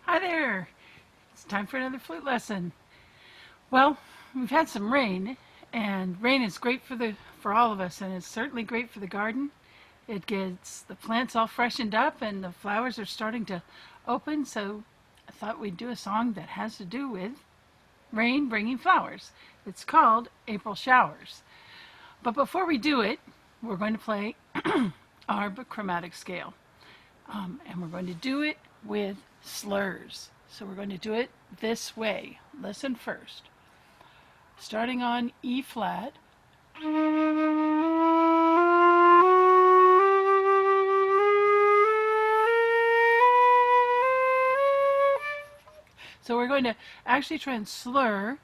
Hi there! It's time for another flute lesson. Well, we've had some rain, and rain is great for all of us, and it's certainly great for the garden. It gets the plants all freshened up, and the flowers are starting to open. So I thought we'd do a song that has to do with rain bringing flowers. It's called April Showers. But before we do it, we're going to play our chromatic scale. And we're going to do it with slurs. So we're going to do it this way. Listen first. Starting on E flat. So we're going to actually try and slur,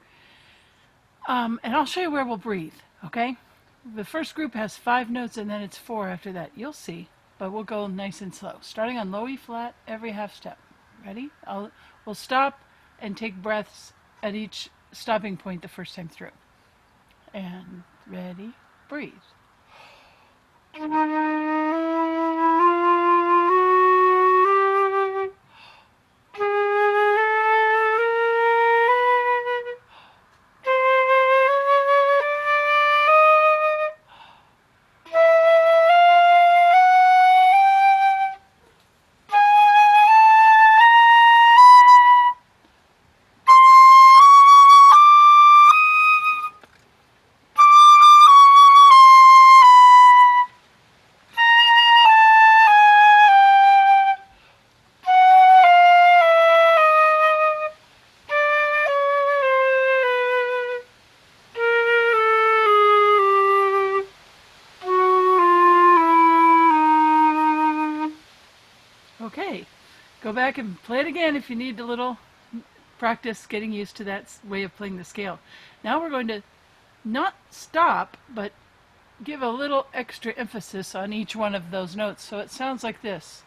and I'll show you where we'll breathe, okay? The first group has 5 notes and then it's 4 after that. You'll see, but we'll go nice and slow. Starting on low E flat every half step. Ready? We'll stop and take breaths at each stopping point the first time through. And ready, breathe. Okay, go back and play it again if you need a little practice getting used to that way of playing the scale. Now we're going to not stop, but give a little extra emphasis on each one of those notes. So it sounds like this.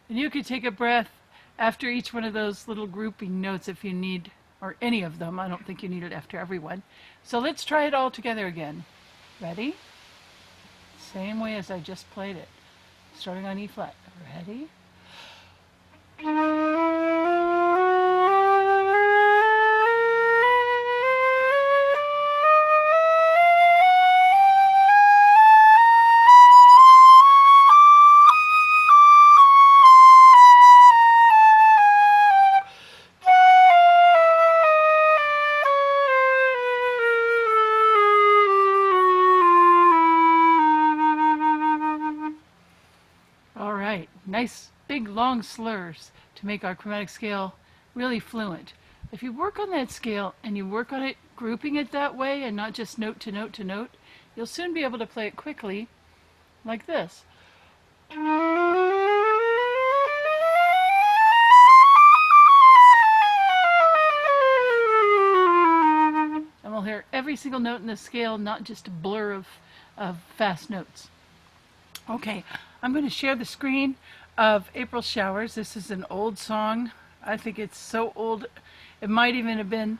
And you could take a breath after each one of those little grouping notes if you need, or any of them. I don't think you need it after every one. So let's try it all together again. Ready? Same way as I just played it. Starting on E flat. Ready? All right, nice big long slurs to make our chromatic scale really fluent. If you work on that scale and you work on it grouping it that way and not just note to note to note, you'll soon be able to play it quickly like this. And we'll hear every single note in the scale, not just a blur of fast notes. Okay, I'm going to share the screen of April Showers. This is an old song. I think it's so old, it might even have been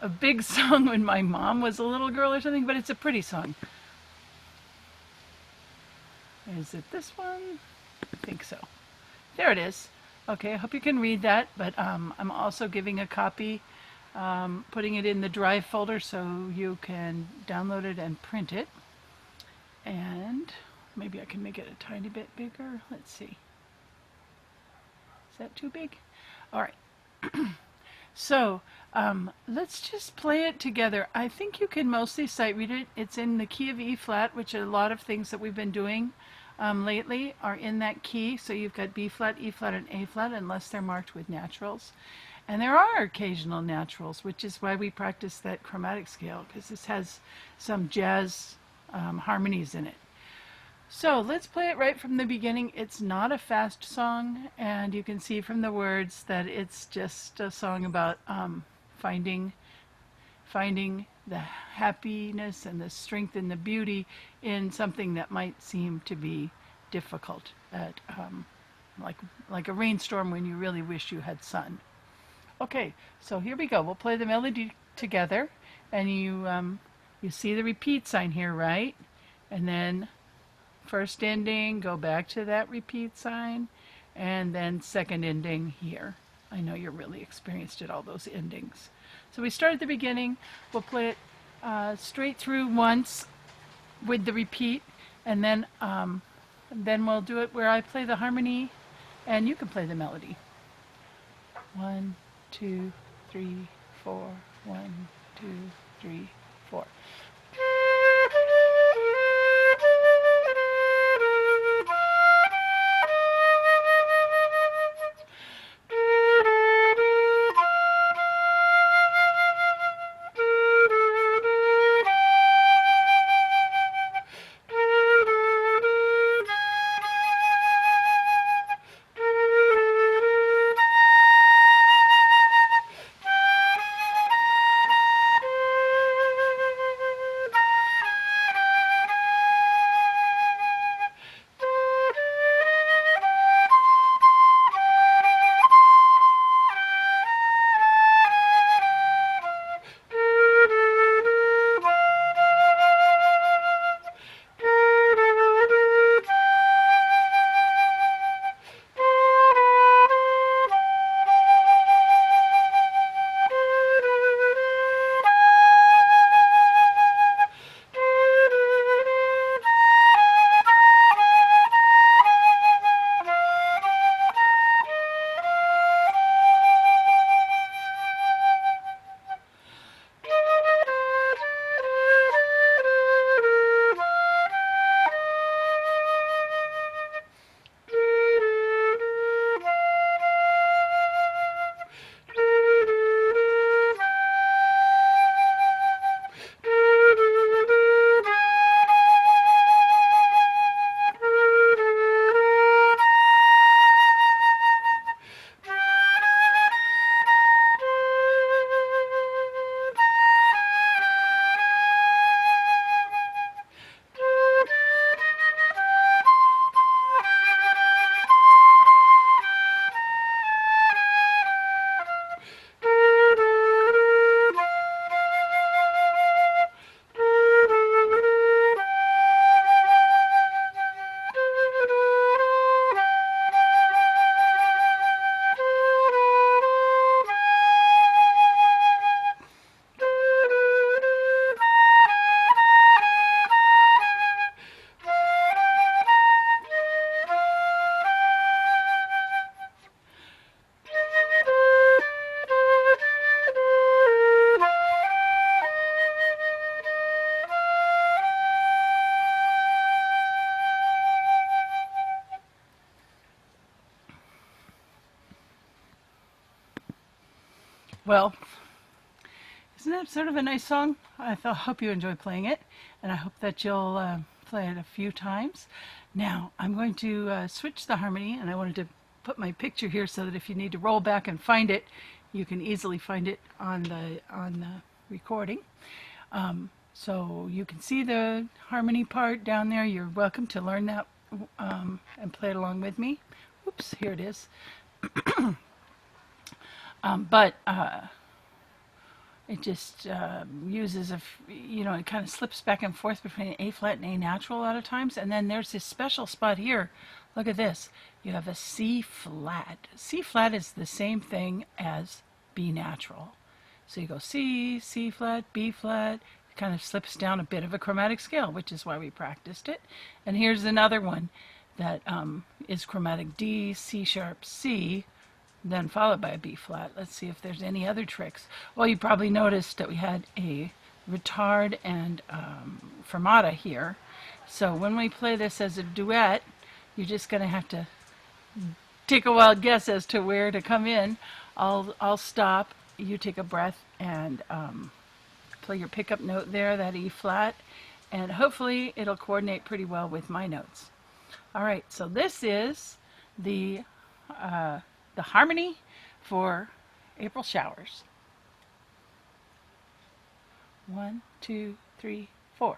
a big song when my mom was a little girl or something, but it's a pretty song. Is it this one? I think so. There it is. Okay, I hope you can read that, but I'm also giving a copy, putting it in the Drive folder so you can download it and print it. And maybe I can make it a tiny bit bigger. Let's see. Is that too big? All right. So let's just play it together. I think you can mostly sight read it. It's in the key of E flat, which a lot of things that we've been doing lately are in that key. So you've got B flat, E flat, and A flat, unless they're marked with naturals. And there are occasional naturals, which is why we practice that chromatic scale, because this has some jazz harmonies in it. So let's play it right from the beginning. It's not a fast song, and you can see from the words that it's just a song about finding finding the happiness and the strength and the beauty in something that might seem to be difficult, at like a rainstorm when you really wish you had sun. Okay, so here we go. We'll play the melody together, and you see the repeat sign here, right? And then first ending, go back to that repeat sign, and then second ending here. I know you're really experienced at all those endings. So we start at the beginning. We'll play it straight through once with the repeat, and then we'll do it where I play the harmony and you can play the melody. 1, 2, 3, 4. 1, 2, 3, 4. Well, isn't that sort of a nice song? Hope you enjoy playing it, and I hope that you'll play it a few times. Now, I'm going to switch the harmony, and I wanted to put my picture here so that if you need to roll back and find it, you can easily find it on the recording. So you can see the harmony part down there. You're welcome to learn that and play it along with me. Oops, here it is. But it just uses it kind of slips back and forth between A flat and A natural a lot of times. And then there's this special spot here. Look at this. You have a C flat. C flat is the same thing as B natural. So you go C, C flat, B flat. It kind of slips down a bit of a chromatic scale, which is why we practiced it. And here's another one that is chromatic D, C sharp, C, then followed by a B flat. Let's see if there's any other tricks. Well, you probably noticed that we had a retard and fermata here. So when we play this as a duet, you're just going to have to take a wild guess as to where to come in. I'll stop. You take a breath and play your pickup note there, that E flat, and hopefully it'll coordinate pretty well with my notes. All right, so this is the harmony for April showers. 1, 2, 3, 4.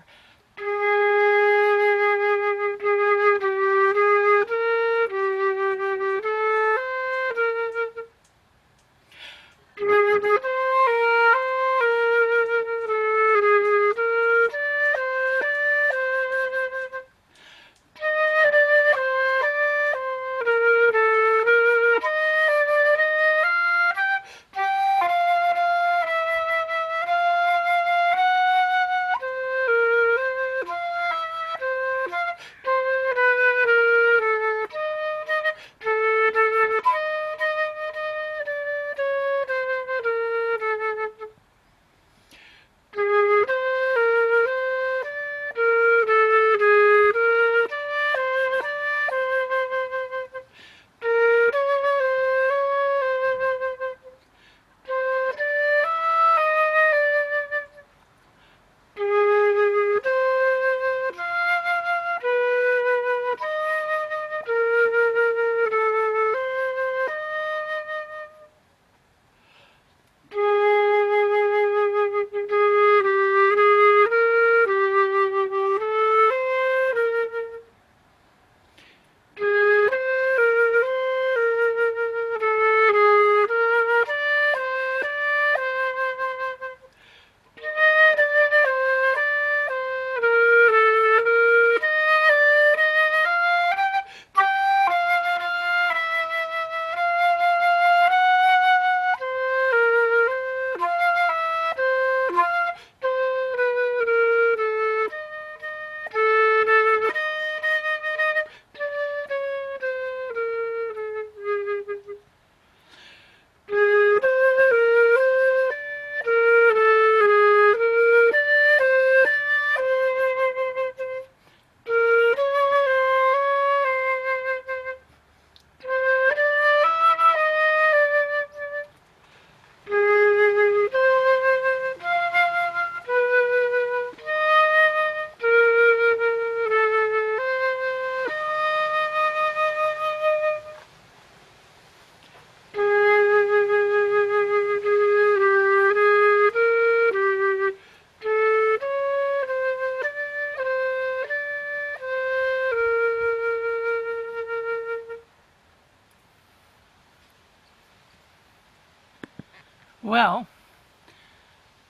Well,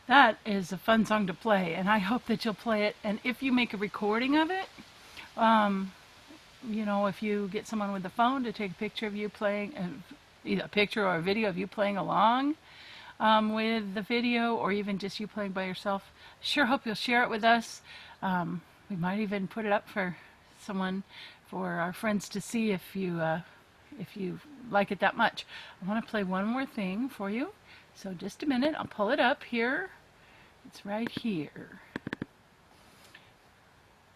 that is a fun song to play, and I hope that you'll play it. And if you make a recording of it, um, if you get someone with a phone to take a picture of you playing, either a picture or a video of you playing along with the video, or even just you playing by yourself, sure hope you'll share it with us. We might even put it up for someone, for our friends to see if you like it that much. I want to play one more thing for you. So just a minute, I'll pull it up here. It's right here.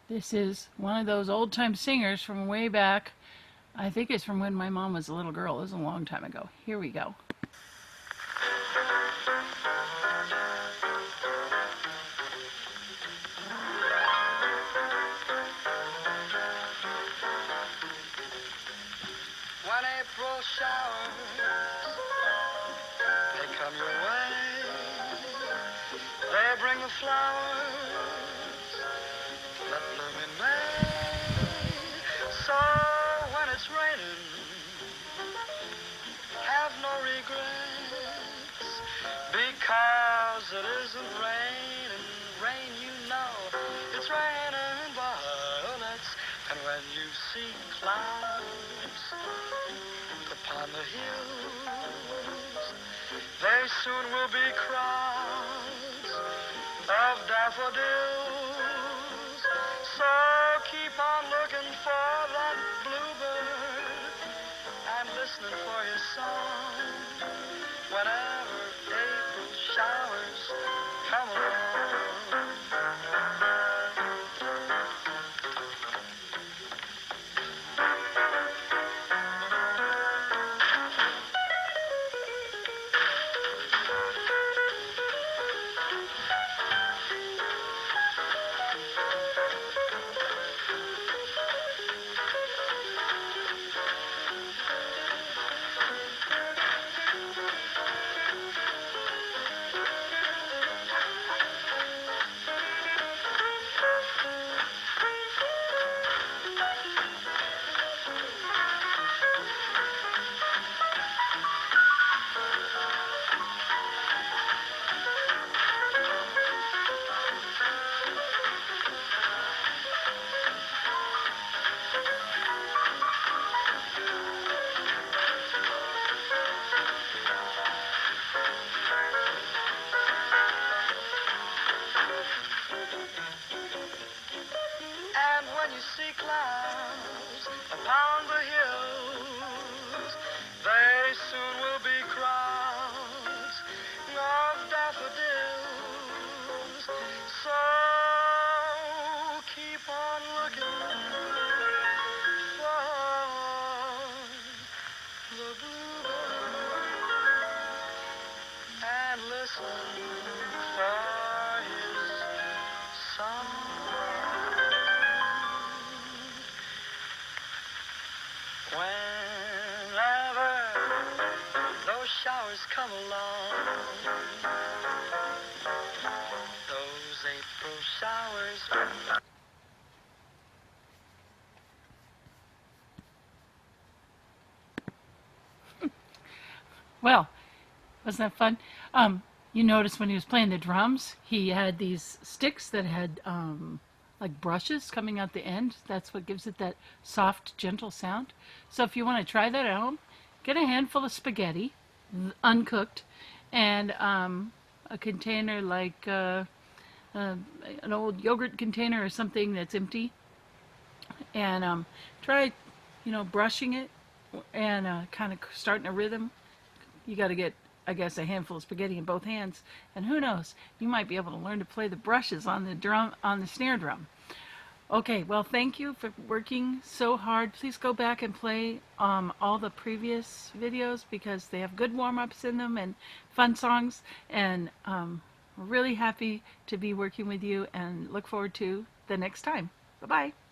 This is one of those old-time singers from way back. I think it's from when my mom was a little girl. It was a long time ago. Here we go. When April showers, they come your way. They bring the flowers that bloom in May. So when it's raining, have no regrets, because it isn't raining. Rain, you know, it's raining violets. And when you see clouds upon the hills, they soon will be crowds of daffodils. So keep on looking for that bluebird and listening for his song whenever April showers come along. April showers. Well, wasn't that fun? You notice when he was playing the drums, he had these sticks that had like brushes coming out the end. That's what gives it that soft, gentle sound. So if you want to try that at home, get a handful of spaghetti, uncooked, and a container like uh, an old yogurt container or something that's empty, and try, brushing it and kind of starting a rhythm. You got to get, I guess, a handful of spaghetti in both hands, and who knows, you might be able to learn to play the brushes on the drum, on the snare drum. Okay, well, thank you for working so hard. Please go back and play all the previous videos because they have good warm-ups in them and fun songs, and we're really happy to be working with you and look forward to the next time. Bye-bye.